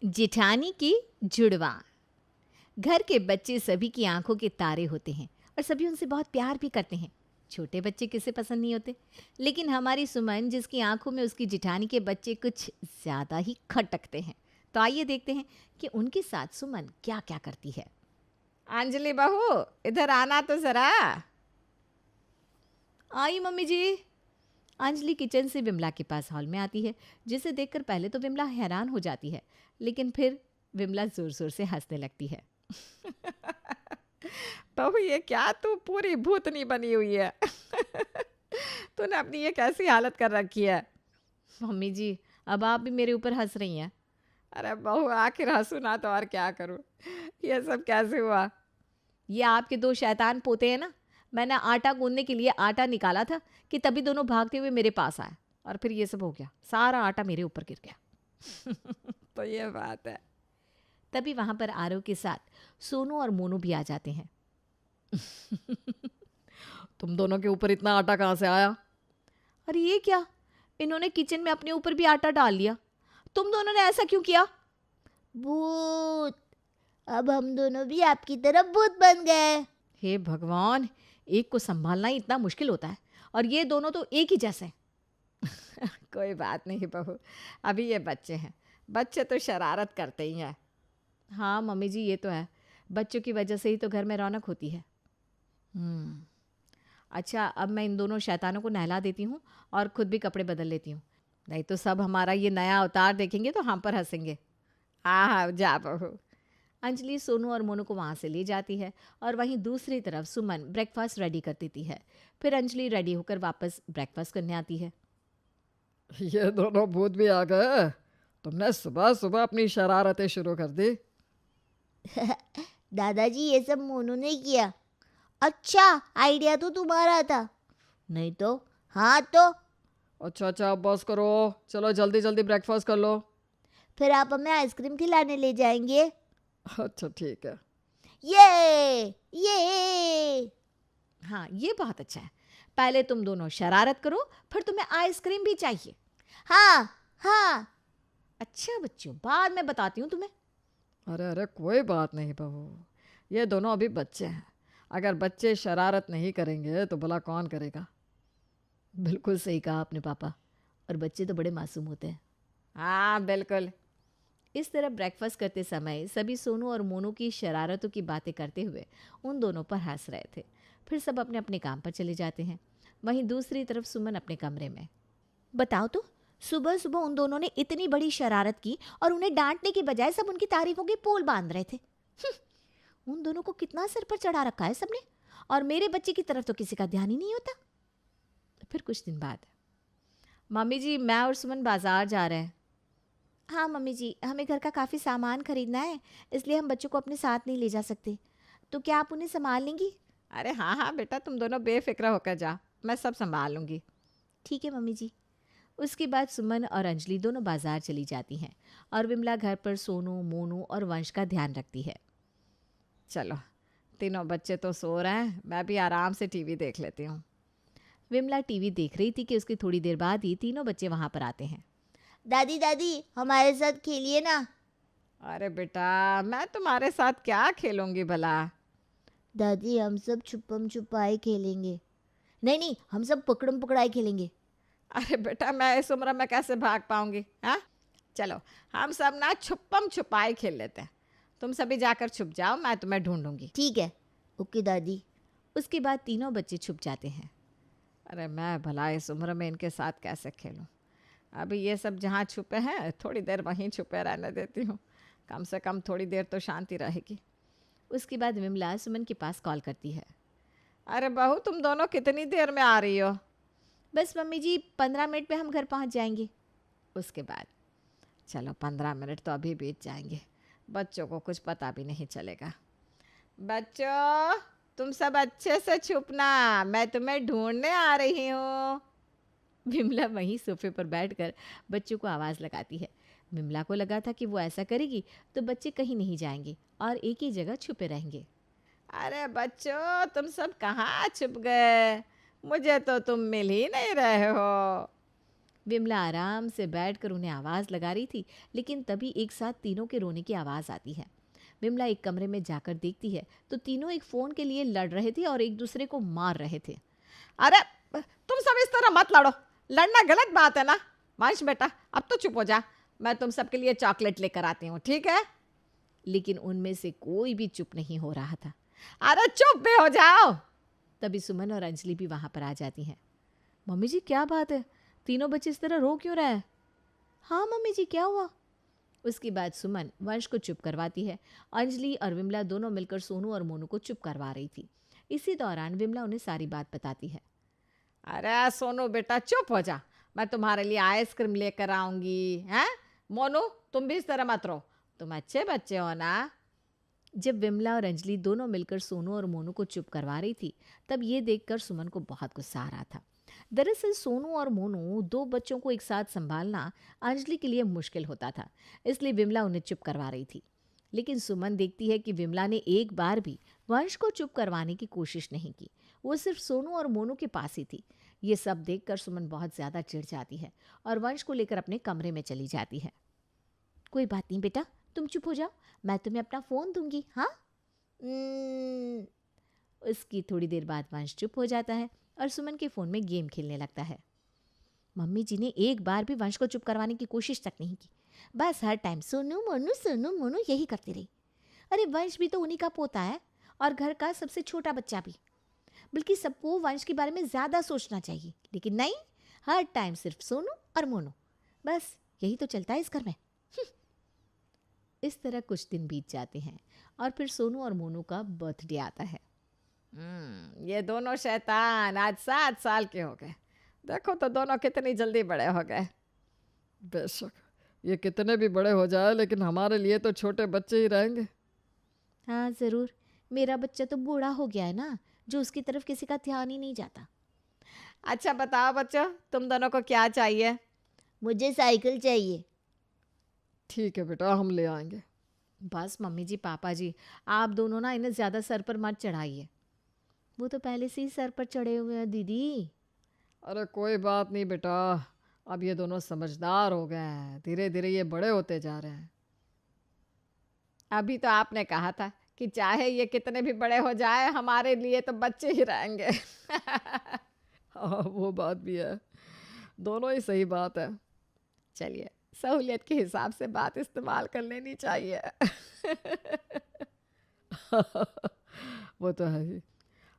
जिठानी की जुड़वा। घर के बच्चे सभी की आंखों के तारे होते हैं और सभी उनसे बहुत प्यार भी करते हैं। छोटे बच्चे किसे पसंद नहीं होते, लेकिन हमारी सुमन जिसकी आंखों में उसकी जिठानी के बच्चे कुछ ज्यादा ही खटकते हैं। तो आइए देखते हैं कि उनके साथ सुमन क्या क्या करती है। अंजलि बहू, इधर आना तो जरा। आई मम्मी जी। अंजलि किचन से विमला के पास हॉल में आती है, जिसे देखकर पहले तो विमला हैरान हो जाती है, लेकिन फिर विमला जोर जोर से हंसने लगती है। बहू, ये क्या तू पूरी भूतनी बनी हुई है। तूने अपनी ये कैसी हालत कर रखी है। मम्मी जी, अब आप भी मेरे ऊपर हंस रही हैं। अरे बहू, आखिर हंसू ना तो और क्या करूं। ये सब कैसे हुआ। ये आपके दो शैतान पोते हैं ना। मैंने आटा गूंदने के लिए आटा निकाला था कि तभी दोनों भागते हुए मेरे पास आए और फिर ये सब हो गया। सारा आटा मेरे ऊपर गिर गया। तो ये बात है। तभी वहां पर आरव के साथ सोनू और मोनू भी आ जाते हैं। तुम दोनों के ऊपर इतना आटा कहाँ से आया। अरे ये क्या, इन्होंने किचन में अपने ऊपर भी आटा डाल लिया। तुम दोनों ने ऐसा क्यों किया। भूत। अब हम दोनों भी आपकी तरह भूत बन गए। हे भगवान, एक को संभालना ही इतना मुश्किल होता है और ये दोनों तो एक ही जैसे हैं। कोई बात नहीं बहू, अभी ये बच्चे हैं, बच्चे तो शरारत करते ही हैं। हाँ मम्मी जी, ये तो है, बच्चों की वजह से ही तो घर में रौनक होती है। अच्छा, अब मैं इन दोनों शैतानों को नहला देती हूँ और खुद भी कपड़े बदल लेती हूँ, नहीं तो सब हमारा ये नया अवतार देखेंगे तो हम पर हंसेंगे। हाँ जा बहू। अंजलि सोनू और मोनू को वहाँ से ले जाती है और वहीं दूसरी तरफ सुमन ब्रेकफास्ट रेडी कर देती है। फिर अंजलि रेडी होकर वापस ब्रेकफास्ट करने आती है। ये दोनों भूत भी आ गए। तुमने सुबह सुबह अपनी शरारतें शुरू कर दी। दादाजी, ये सब मोनू ने किया। अच्छा, आइडिया तो तुम्हारा था। नहीं तो। हाँ तो। अच्छा अच्छा, अब बस करो, चलो जल्दी जल्दी ब्रेकफास्ट कर लो। फिर आप हमें आइसक्रीम खिलाने ले जाएंगे। अच्छा ठीक है। ये। हाँ, ये बहुत अच्छा है। पहले तुम दोनों शरारत करो, फिर तुम्हें आइसक्रीम भी चाहिए। हाँ हाँ। अच्छा बच्चों, बाद में बताती हूँ तुम्हें। अरे अरे, कोई बात नहीं बहू, ये दोनों अभी बच्चे हैं। अगर बच्चे शरारत नहीं करेंगे तो भला कौन करेगा। बिल्कुल सही कहा आपने पापा, और बच्चे तो बड़े मासूम होते हैं। हाँ बिल्कुल। इस तरह ब्रेकफास्ट करते समय सभी सोनू और मोनू की शरारतों की बातें करते हुए उन दोनों पर हंस रहे थे। फिर सब अपने अपने काम पर चले जाते हैं। वहीं दूसरी तरफ सुमन अपने कमरे में। बताओ तो, सुबह सुबह उन दोनों ने इतनी बड़ी शरारत की और उन्हें डांटने की बजाय सब उनकी तारीफों के पोल बांध रहे थे। उन दोनों को कितना सिर पर चढ़ा रखा है सबने, और मेरे बच्चे की तरफ तो किसी का ध्यान ही नहीं होता। फिर कुछ दिन बाद, मम्मी जी, मैं और सुमन बाजार जा रहे हैं। हाँ मम्मी जी, हमें घर का काफ़ी सामान खरीदना है, इसलिए हम बच्चों को अपने साथ नहीं ले जा सकते। तो क्या आप उन्हें संभाल लेंगी। अरे हाँ हाँ बेटा, तुम दोनों बेफिक्र होकर जा, मैं सब संभाल लूँगी। ठीक है मम्मी जी। उसके बाद सुमन और अंजलि दोनों बाजार चली जाती हैं और विमला घर पर सोनू, मोनू और वंश का ध्यान रखती है। चलो, तीनों बच्चे तो सो रहे हैं, मैं भी आराम से टीवी देख लेती हूँ। विमला टीवी देख रही थी कि उसकी थोड़ी देर बाद ही तीनों बच्चे वहाँ पर आते हैं। दादी दादी, हमारे साथ खेलिए ना। अरे बेटा, मैं तुम्हारे साथ क्या खेलूंगी भला। दादी, हम सब छुपम छुपाई खेलेंगे। नहीं नहीं, हम सब पकड़म पकड़ाई खेलेंगे। अरे बेटा, मैं इस उम्र में कैसे भाग पाऊंगी। हाँ चलो, हम सब ना छुपम छुपाई खेल लेते हैं। तुम सभी जाकर छुप जाओ, मैं तुम्हें ढूंढूंगी। ठीक है। ओके दादी। उसके बाद तीनों बच्चे छुप जाते हैं। अरे मैं भला इस उम्र में इनके साथ कैसे खेलूं। अभी ये सब जहाँ छुपे हैं, थोड़ी देर वहीं छुपे रहने देती हूँ, कम से कम थोड़ी देर तो शांति रहेगी। उसके बाद विमला सुमन के पास कॉल करती है। अरे बहू, तुम दोनों कितनी देर में आ रही हो। बस मम्मी जी, 15 मिनट में हम घर पहुँच जाएंगे। उसके बाद, चलो 15 मिनट तो अभी बीत जाएंगे, बच्चों को कुछ पता भी नहीं चलेगा। बच्चों, तुम सब अच्छे से छुपना, मैं तुम्हें ढूंढने आ रही हूँ। विमला वहीं सोफे पर बैठकर बच्चों को आवाज़ लगाती है। विमला को लगा था कि वो ऐसा करेगी तो बच्चे कहीं नहीं जाएंगे और एक ही जगह छुपे रहेंगे। अरे बच्चों, तुम सब कहाँ छुप गए, मुझे तो तुम मिल ही नहीं रहे हो। विमला आराम से बैठकर उन्हें आवाज़ लगा रही थी, लेकिन तभी एक साथ तीनों के रोने की आवाज़ आती है। विमला एक कमरे में जाकर देखती है तो तीनों एक फ़ोन के लिए लड़ रहे थे और एक दूसरे को मार रहे थे। अरे तुम सब इस तरह मत लड़ो, लड़ना गलत बात है ना। वंश बेटा अब तो चुप हो जा, मैं तुम सबके लिए चॉकलेट लेकर आती हूँ, ठीक है? लेकिन उनमें से कोई भी चुप नहीं हो रहा था। अरे चुप भी हो जाओ। तभी सुमन और अंजलि भी वहाँ पर आ जाती हैं। मम्मी जी क्या बात है, तीनों बच्चे इस तरह रो क्यों रहे हैं? हाँ मम्मी जी क्या हुआ? उसके बाद सुमन वंश को चुप करवाती है। अंजलि और विमला दोनों मिलकर सोनू और मोनू को चुप करवा रही थी। इसी दौरान विमला उन्हें सारी बात बताती है। अरे सोनू बेटा चुप हो जा, मैं तुम्हारे लिए आइसक्रीम लेकर आऊंगी। हैं मोनू, तुम भी इस तरह मत रो, तुम अच्छे बच्चे हो ना। जब विमला और अंजलि दोनों मिलकर सोनू और मोनू को चुप करवा रही थी, तब ये देखकर सुमन को बहुत गुस्सा आ रहा था। दरअसल सोनू और मोनू दो बच्चों को एक साथ संभालना अंजलि के लिए मुश्किल होता था, इसलिए विमला उन्हें चुप करवा रही थी। लेकिन सुमन देखती है कि विमला ने एक बार भी वंश को चुप करवाने की कोशिश नहीं की, वो सिर्फ सोनू और मोनू के पास ही थी। ये सब देखकर सुमन बहुत ज़्यादा चिढ़ जाती है और वंश को लेकर अपने कमरे में चली जाती है। कोई बात नहीं बेटा, तुम चुप हो जाओ, मैं तुम्हें अपना फ़ोन दूंगी। हाँ। उसकी थोड़ी देर बाद वंश चुप हो जाता है और सुमन के फ़ोन में गेम खेलने लगता है। मम्मी जी ने एक बार भी वंश को चुप करवाने की कोशिश तक नहीं की, बस हर टाइम सोनू मोनू यही करती रही। अरे वंश भी तो उन्हीं का पोता है और घर का सबसे छोटा बच्चा भी, बल्कि सबको वंश के बारे में ज़्यादा सोचना चाहिए, लेकिन नहीं, हर टाइम सिर्फ सोनू और मोनू, बस यही तो चलता है इस घर में। इस तरह कुछ दिन बीत जाते हैं और फिर सोनू और मोनू का बर्थडे आता है। ये दोनों शैतान आज 7 साल के हो गए। देखो तो दोनों कितनी जल्दी बड़े हो गए। बेशक ये कितने भी बड़े हो जाए लेकिन हमारे लिए तो छोटे बच्चे ही रहेंगे। हाँ ज़रूर, मेरा बच्चा तो बूढ़ा हो गया है ना, जो उसकी तरफ किसी का ध्यान ही नहीं जाता। अच्छा बताओ बच्चों, तुम दोनों को क्या चाहिए? मुझे साइकिल चाहिए। ठीक है बेटा, हम ले आएंगे। बस मम्मी जी पापा जी, आप दोनों ना इन्हें ज़्यादा सर पर मत चढ़ाइए, वो तो पहले से ही सर पर चढ़े हुए हैं दीदी। अरे कोई बात नहीं बेटा, अब ये दोनों समझदार हो गए हैं, धीरे धीरे ये बड़े होते जा रहे हैं। अभी तो आपने कहा था कि चाहे ये कितने भी बड़े हो जाए हमारे लिए तो बच्चे ही रहेंगे। हाँ वो बात भी है, दोनों ही सही बात है। चलिए सहूलियत के हिसाब से बात इस्तेमाल कर लेनी चाहिए। वो तो है ही।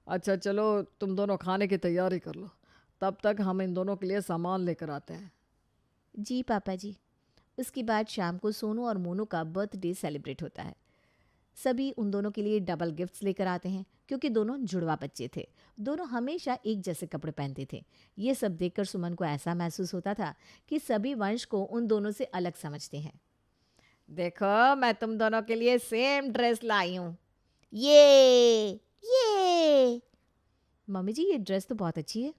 अच्छा चलो तुम दोनों खाने की तैयारी कर लो, तब तक हम इन दोनों के लिए सामान लेकर आते हैं। जी पापा जी। उसके बाद शाम को सोनू और मोनू का बर्थडे सेलिब्रेट होता है। सभी उन दोनों के लिए डबल गिफ्ट्स लेकर आते हैं, क्योंकि दोनों जुड़वा बच्चे थे। दोनों हमेशा एक जैसे कपड़े पहनते थे। ये सब देखकर सुमन को ऐसा महसूस होता था कि सभी वंश को उन दोनों से अलग समझते हैं। देखो मैं तुम दोनों के लिए सेम ड्रेस लाई हूँ। ये मम्मी जी ये ड्रेस तो बहुत अच्छी है।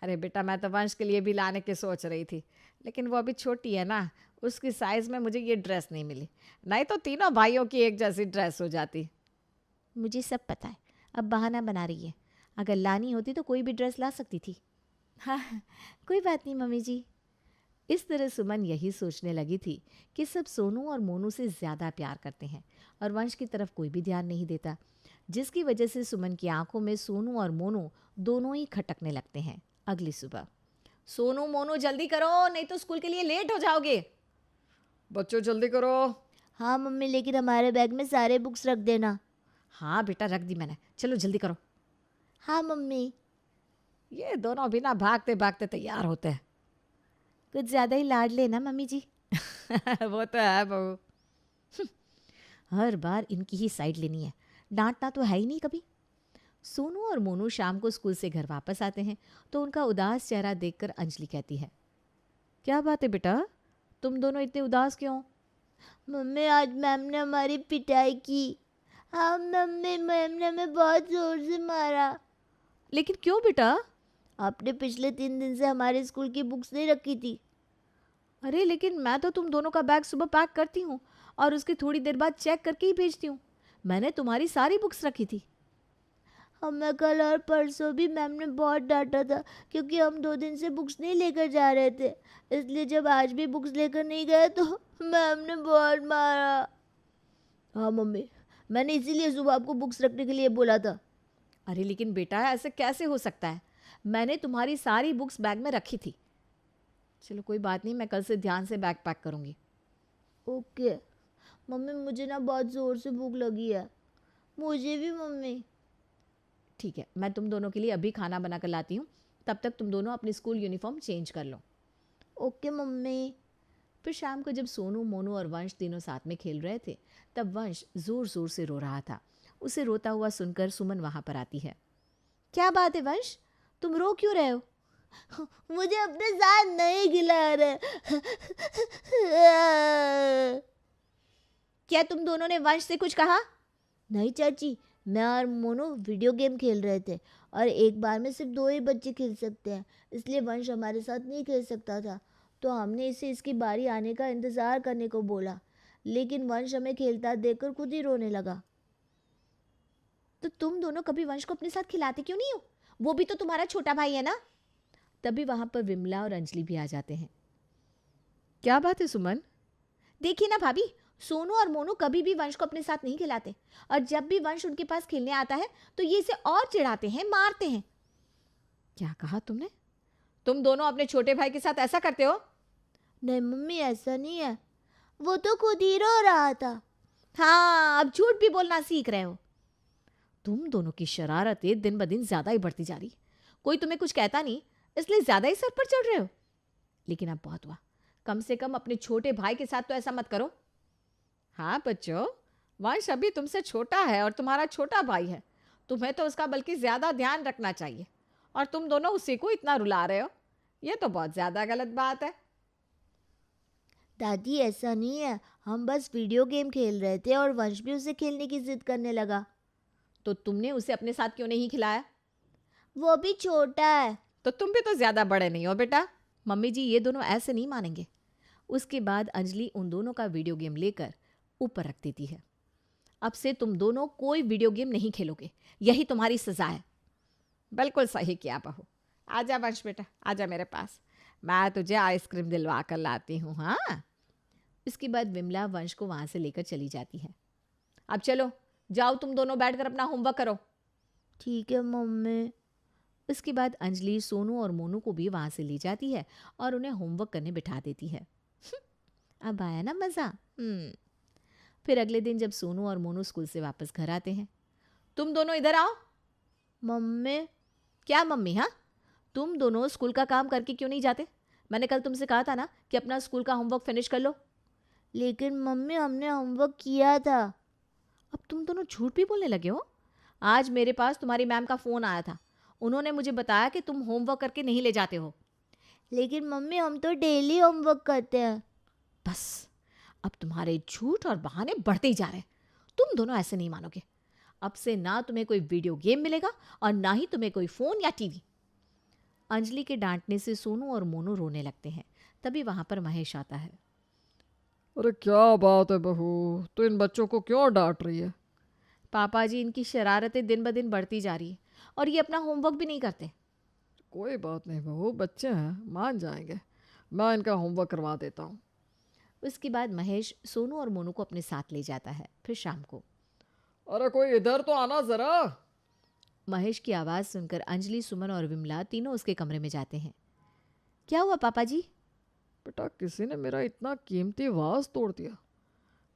अरे बेटा मैं तो वंश के लिए भी लाने की सोच रही थी, लेकिन वो अभी छोटी है ना, उसकी साइज़ में मुझे ये ड्रेस नहीं मिली, नहीं तो तीनों भाइयों की एक जैसी ड्रेस हो जाती। मुझे सब पता है, अब बहाना बना रही है। अगर लानी होती तो कोई भी ड्रेस ला सकती थी। हाँ कोई बात नहीं मम्मी जी। इस तरह सुमन यही सोचने लगी थी कि सब सोनू और मोनू से ज़्यादा प्यार करते हैं और वंश की तरफ कोई भी ध्यान नहीं देता, जिसकी वजह से सुमन की आंखों में सोनू और मोनू दोनों ही खटकने लगते हैं। अगली सुबह, सोनू मोनू जल्दी करो, नहीं तो स्कूल के लिए लेट हो जाओगे। बच्चों जल्दी करो। हाँ मम्मी, लेकिन हमारे बैग में सारे बुक्स रख देना। हाँ बेटा रख दी मैंने, चलो जल्दी करो। हाँ मम्मी। ये दोनों भी ना भागते भागते तैयार होते हैं। कुछ ज़्यादा ही लाड लेना मम्मी जी। वो तो है बहू। हर बार इनकी ही साइड लेनी है, डांटना तो है ही नहीं कभी। सोनू और मोनू शाम को स्कूल से घर वापस आते हैं तो उनका उदास चेहरा देखकर अंजलि कहती है, क्या बात है बेटा, तुम दोनों इतने उदास क्यों? मम्मी आज मैम ने हमारी पिटाई की। हाँ मम्मी, मैम ने हमें बहुत जोर से मारा। लेकिन क्यों बेटा? आपने पिछले 3 दिन से हमारे स्कूल की बुक्स नहीं रखी थी। अरे लेकिन मैं तो तुम दोनों का बैग सुबह पैक करती हूँ और उसकी थोड़ी देर बाद चेक करके ही भेजती हूँ। मैंने तुम्हारी सारी बुक्स रखी थी। हमें कल और परसों भी मैम ने बहुत डांटा था क्योंकि हम 2 दिन से बुक्स नहीं लेकर जा रहे थे, इसलिए जब आज भी बुक्स लेकर नहीं गए तो मैम ने बहुत मारा। हाँ मम्मी, मैंने इसीलिए सुबह आपको बुक्स रखने के लिए बोला था। अरे लेकिन बेटा ऐसे कैसे हो सकता है? मैंने तुम्हारी सारी बुक्स बैग में रखी थी। चलो कोई बात नहीं, मैं कल से ध्यान से बैग पैक करूँगी। ओके मम्मी, मुझे ना बहुत ज़ोर से भूख लगी है। मुझे भी मम्मी। ठीक है, मैं तुम दोनों के लिए अभी खाना बना कर लाती हूँ, तब तक तुम दोनों अपनी स्कूल यूनिफॉर्म चेंज कर लो। Okay mummy. फिर शाम को जब सोनू, मोनू और वंश तीनों साथ में खेल रहे थे, तब वंश ज़ोर ज़ोर से रो रहा था। उसे रोता हुआ सुनकर सुमन वहाँ पर आती है। क्या बात है वंश, तुम रो क्यों रहे हो? मुझे अपने साथ नहीं खिला रहे। क्या तुम दोनों ने वंश से कुछ कहा? नहीं चाची, मैं और मोनू वीडियो गेम खेल रहे थे और एक बार में सिर्फ 2 ही बच्चे खेल सकते हैं, इसलिए वंश हमारे साथ नहीं खेल सकता था। तो हमने इसे इसकी बारी आने का इंतज़ार करने को बोला, लेकिन वंश हमें खेलता देखकर खुद ही रोने लगा। तो तुम दोनों कभी वंश को अपने साथ खिलाते क्यों नहीं हो? वो भी तो तुम्हारा छोटा भाई है ना। तभी वहां पर विमला और अंजलि भी आ जाते हैं। क्या बात है सुमन? देखिए ना भाभी, सोनू और मोनू कभी भी वंश को अपने साथ नहीं खिलाते, और जब भी वंश उनके पास खेलने आता है तो ये इसे और चिढ़ाते हैं, मारते हैं। क्या कहा तुमने? तुम दोनों अपने छोटे भाई के साथ ऐसा करते हो? नहीं मम्मी, ऐसा नहीं है, वो तो खुद ही रो रहा था। हाँ, अब झूठ भी बोलना सीख रहे हो। तुम दोनों की शरारतें दिन ब दिन ज्यादा ही बढ़ती जा रही। कोई तुम्हें कुछ कहता नहीं, इसलिए ज्यादा ही सर पर चढ़ रहे हो। लेकिन अब बहुत हुआ, कम से कम अपने छोटे भाई के साथ तो ऐसा मत करो। हाँ बच्चों, वंश अभी तुमसे छोटा है और तुम्हारा छोटा भाई है। तुम्हें तो उसका बल्कि ज्यादा ध्यान रखना चाहिए, और तुम दोनों उसी को इतना रुला रहे हो। ये तो बहुत ज्यादा गलत बात है। दादी ऐसा नहीं है, हम बस वीडियो गेम खेल रहे थे और वंश भी उसे खेलने की जिद करने लगा। तो तुमने उसे अपने साथ क्यों नहीं खिलाया? वो भी छोटा है। तो तुम भी तो ज्यादा बड़े नहीं हो बेटा। मम्मी जी, ये दोनों ऐसे नहीं मानेंगे। उसके बाद अंजलि उन दोनों का वीडियो गेम लेकर ऊपर रख देती है। अब से तुम दोनों कोई वीडियो गेम नहीं खेलोगे, यही तुम्हारी सजा है। बिल्कुल सही किया बहू। आजा वंश बेटा, आजा मेरे पास, मैं तुझे आइसक्रीम दिलवा कर लाती हूँ। हाँ। इसके बाद विमला वंश को वहां से लेकर चली जाती है। अब चलो, जाओ तुम दोनों बैठकर अपना होमवर्क करो। ठीक है मम्मी। उसके बाद अंजलि सोनू और मोनू को भी वहां से ले जाती है और उन्हें होमवर्क करने बिठा देती है। अब आया ना मज़ा। फिर अगले दिन जब सोनू और मोनू स्कूल से वापस घर आते हैं, तुम दोनों इधर आओ। मम्मी। क्या मम्मी? हाँ, तुम दोनों स्कूल का काम करके क्यों नहीं जाते? मैंने कल तुमसे कहा था ना कि अपना स्कूल का होमवर्क फिनिश कर लो। लेकिन मम्मी, हमने होमवर्क किया था। अब तुम दोनों झूठ भी बोलने लगे हो। आज मेरे पास तुम्हारी मैम का फ़ोन आया था, उन्होंने मुझे बताया कि तुम होमवर्क करके नहीं ले जाते हो। लेकिन मम्मी, हम तो डेली होमवर्क करते हैं। बस, अब तुम्हारे झूठ और बहाने बढ़ते ही जा रहे हैं। तुम दोनों ऐसे नहीं मानोगे। अब से ना तुम्हें कोई वीडियो गेम मिलेगा और ना ही तुम्हें कोई फ़ोन या टीवी। अंजलि के डांटने से सोनू और मोनू रोने लगते हैं। तभी वहां पर महेश आता है। अरे क्या बात है बहू, तो इन बच्चों को क्यों डांट रही है? पापा जी, इनकी शरारतें दिन ब दिन बढ़ती जा रही है और ये अपना होमवर्क भी नहीं करते। कोई बात नहीं बहू, बच्चे हैं, मान जाएंगे। मैं इनका होमवर्क करवा देता हूँ। उसके बाद महेश सोनू और मोनू को अपने साथ ले जाता है। फिर शाम को अरे कोई इधर तो आना ज़रा। महेश की आवाज़ सुनकर अंजलि, सुमन और विमला तीनों उसके कमरे में जाते हैं। क्या हुआ पापा जी? बेटा, किसी ने मेरा इतना कीमती वाज तोड़ दिया।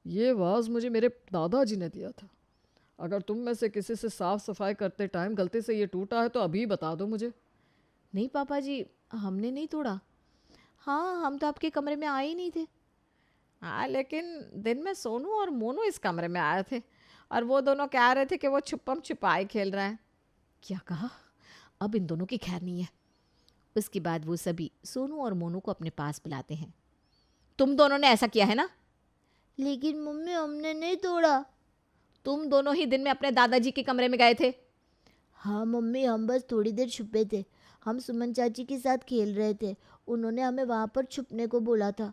ये वाज मुझे मेरे दादाजी ने दिया था। अगर तुम में से किसी से साफ सफाई करते टाइम गलती से ये टूटा है तो अभी बता दो मुझे। नहीं पापा जी, हमने नहीं तोड़ा। हाँ, हम तो आपके कमरे में आए ही नहीं थे। हाँ, लेकिन दिन में सोनू और मोनू इस कमरे में आए थे और वो दोनों कह रहे थे कि वो छुपम छुपाई खेल रहे हैं। क्या कहा? अब इन दोनों की खैर नहीं है। उसके बाद वो सभी सोनू और मोनू को अपने पास बुलाते हैं। तुम दोनों ने ऐसा किया है ना? लेकिन मम्मी, हमने नहीं तोड़ा। तुम दोनों ही दिन में अपने दादाजी के कमरे में गए थे। हाँ मम्मी, हम बस थोड़ी देर छुपे थे। हम सुमन चाची के साथ खेल रहे थे, उन्होंने हमें वहाँ पर छुपने को बोला था।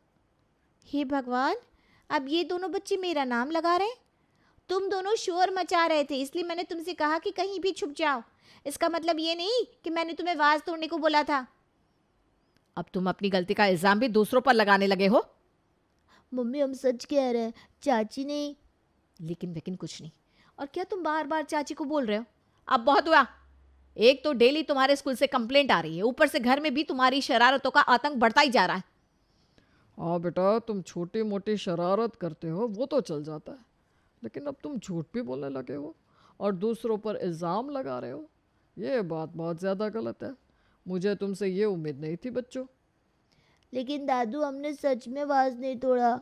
हे भगवान, अब ये दोनों बच्चे मेरा नाम लगा रहे हैं। तुम दोनों शोर मचा रहे थे, इसलिए मैंने तुमसे कहा कि कहीं भी छुप जाओ। इसका मतलब ये नहीं कि मैंने तुम्हें वाज तोड़ने को बोला था। अब तुम अपनी गलती का इल्जाम भी दूसरों पर लगाने लगे हो। मम्मी हम सच कह रहे हैं, चाची ने। लेकिन वेकिन कुछ नहीं। और क्या तुम बार बार चाची को बोल रहे हो? अब बहुत हुआ। एक तो डेली तुम्हारे स्कूल से कंप्लेंट आ रही है, ऊपर से घर में भी तुम्हारी शरारतों का आतंक बढ़ता ही जा रहा है। हाँ बेटा, तुम छोटी मोटी शरारत करते हो वो तो चल जाता है, लेकिन अब तुम झूठ भी बोलने लगे हो और दूसरों पर इल्ज़ाम लगा रहे हो। ये बात बहुत ज़्यादा गलत है। मुझे तुमसे ये उम्मीद नहीं थी बच्चों। लेकिन दादू हमने सच में वाज नहीं तोड़ा।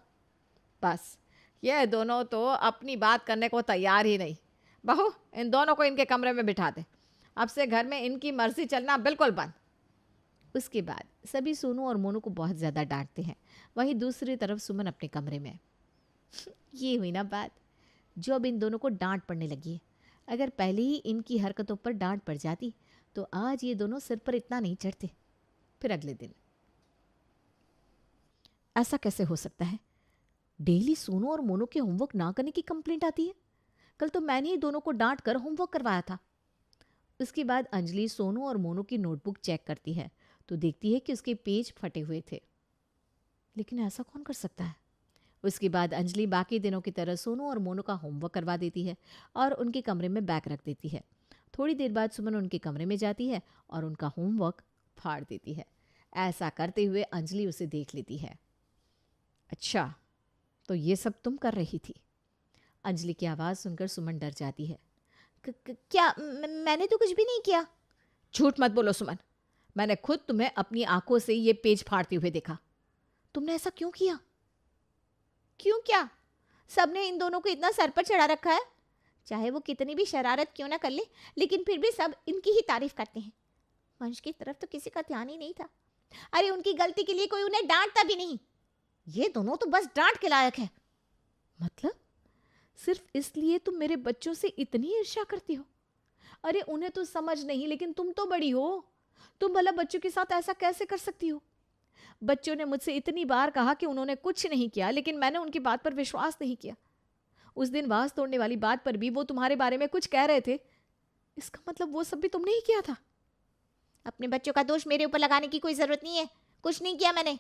बस, ये दोनों तो अपनी बात करने को तैयार ही नहीं। बहू, इन दोनों को इनके कमरे में बिठा दे। अब से घर में इनकी मर्जी चलना बिल्कुल बंद। उसके बाद सभी सोनू और मोनू को बहुत ज़्यादा डांटते हैं। वहीं दूसरी तरफ सुमन अपने कमरे में। ये हुई ना बात, जो अब इन दोनों को डांट पड़ने लगी है। अगर पहले ही इनकी हरकतों पर डांट पड़ जाती तो आज ये दोनों सिर पर इतना नहीं चढ़ते। फिर अगले दिन, ऐसा कैसे हो सकता है? डेली सोनू और मोनू के होमवर्क ना करने की कंप्लेंट आती है। कल तो मैंने ही दोनों को डांट कर होमवर्क करवाया था। उसके बाद अंजलि सोनू और मोनू की नोटबुक चेक करती है तो देखती है कि उसके पेज फटे हुए थे। लेकिन ऐसा कौन कर सकता है? उसके बाद अंजलि बाकी दिनों की तरह सोनू और मोनू का होमवर्क करवा देती है और उनके कमरे में बैग रख देती है। थोड़ी देर बाद सुमन उनके कमरे में जाती है और उनका होमवर्क फाड़ देती है। ऐसा करते हुए अंजलि उसे देख लेती है। अच्छा, तो ये सब तुम कर रही थी? अंजलि की आवाज़ सुनकर सुमन डर जाती है। क्या मैंने तो कुछ भी नहीं किया। झूठ मत बोलो सुमन, मैंने खुद तुम्हें अपनी आंखों से ये पेज फाड़ते हुए देखा। तुमने ऐसा क्यों किया? क्यों क्या? सबने इन दोनों को इतना सर पर चढ़ा रखा है, चाहे वो कितनी भी शरारत क्यों ना कर ले, लेकिन फिर भी सब इनकी ही तारीफ करते हैं। वंश की तरफ तो किसी का ध्यान ही नहीं था। अरे उनकी गलती के लिए कोई उन्हें डांटता भी नहीं। ये दोनों तो बस डांट के लायक है। मतलब सिर्फ इसलिए तुम मेरे बच्चों से इतनी ईर्ष्या करती हो? अरे उन्हें तो समझ नहीं, लेकिन तुम तो बड़ी हो। तुम भला बच्चों के साथ ऐसा कैसे कर सकती हो? बच्चों ने मुझसे इतनी बार कहा कि उन्होंने कुछ नहीं किया, लेकिन मैंने उनकी बात पर विश्वास नहीं किया। उस दिन वास तोड़ने वाली बात पर भी वो तुम्हारे बारे में कुछ कह रहे थे। इसका मतलब वो सब भी तुमने ही किया था। अपने बच्चों का दोष मेरे ऊपर लगाने की कोई जरूरत नहीं है। कुछ नहीं किया मैंने।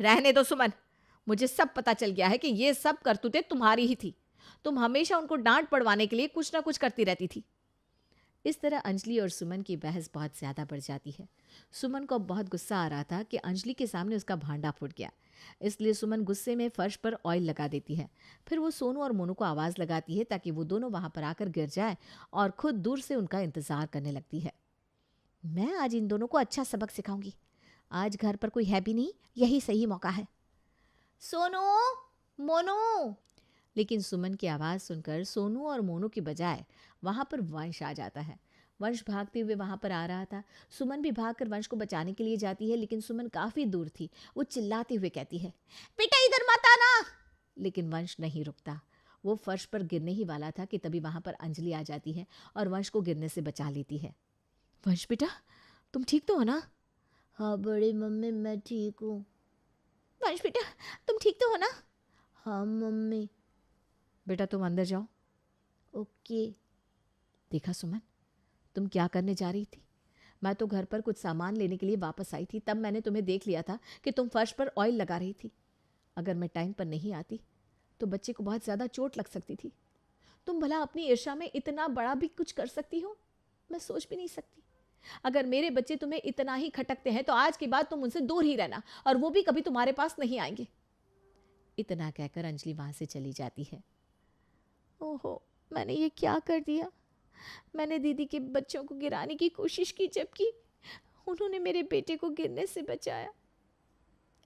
रहने दो सुमन, मुझे सब पता चल गया है कि ये सब करतूतें तुम्हारी ही थी। तुम हमेशा उनको डांट पड़वाने के लिए कुछ ना कुछ करती रहती थी। इस तरह अंजलि और सुमन की बहस बहुत ज़्यादा बढ़ जाती है। सुमन को बहुत गुस्सा आ रहा था कि अंजलि के सामने उसका भांडा फूट गया, इसलिए सुमन गुस्से में फर्श पर ऑयल लगा देती है। फिर वो सोनू और मोनू को आवाज़ लगाती है ताकि वो दोनों वहाँ पर आकर गिर जाए और खुद दूर से उनका इंतज़ार करने लगती है। मैं आज इन दोनों को अच्छा सबक सिखाऊंगी। आज घर पर कोई है भी नहीं, यही सही मौका है। सोनू, मोनू। लेकिन सुमन की आवाज़ सुनकर सोनू और मोनू की बजाय वहाँ पर वंश आ जाता है। वंश भागते हुए वहाँ पर आ रहा था। सुमन भी भागकर वंश को बचाने के लिए जाती है, लेकिन सुमन काफ़ी दूर थी। वो चिल्लाते हुए कहती है, बेटा इधर मत आना। लेकिन वंश नहीं रुकता। वो फर्श पर गिरने ही वाला था कि तभी वहाँ पर अंजलि आ जाती है और वंश को गिरने से बचा लेती है। वंश बेटा, तुम ठीक तो हो ना? हाँ बड़ी मम्मी, मैं ठीक हूँ। वंश बेटा, तुम ठीक तो हो ना? हाँ मम्मी। बेटा तुम अंदर जाओ। ओके। देखा सुमन, तुम क्या करने जा रही थी? मैं तो घर पर कुछ सामान लेने के लिए वापस आई थी, तब मैंने तुम्हें देख लिया था कि तुम फर्श पर ऑयल लगा रही थी। अगर मैं टाइम पर नहीं आती तो बच्चे को बहुत ज़्यादा चोट लग सकती थी। तुम भला अपनी ईर्ष्या में इतना बड़ा भी कुछ कर सकती हो? मैं सोच भी नहीं सकती। अगर मेरे बच्चे तुम्हें इतना ही खटकते हैं तो आज के बाद तुम उनसे दूर ही रहना, और वो भी कभी तुम्हारे पास नहीं आएंगे। इतना कहकर अंजलि वहाँ से चली जाती है। ओहो, मैंने ये क्या कर दिया? मैंने दीदी के बच्चों को गिराने की कोशिश की, जबकि उन्होंने मेरे बेटे को गिरने से बचाया।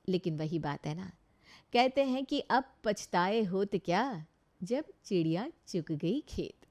लेकिन वही बात है ना, कहते हैं कि अब पछताए होत क्या, जब चिड़िया चुग गई खेत।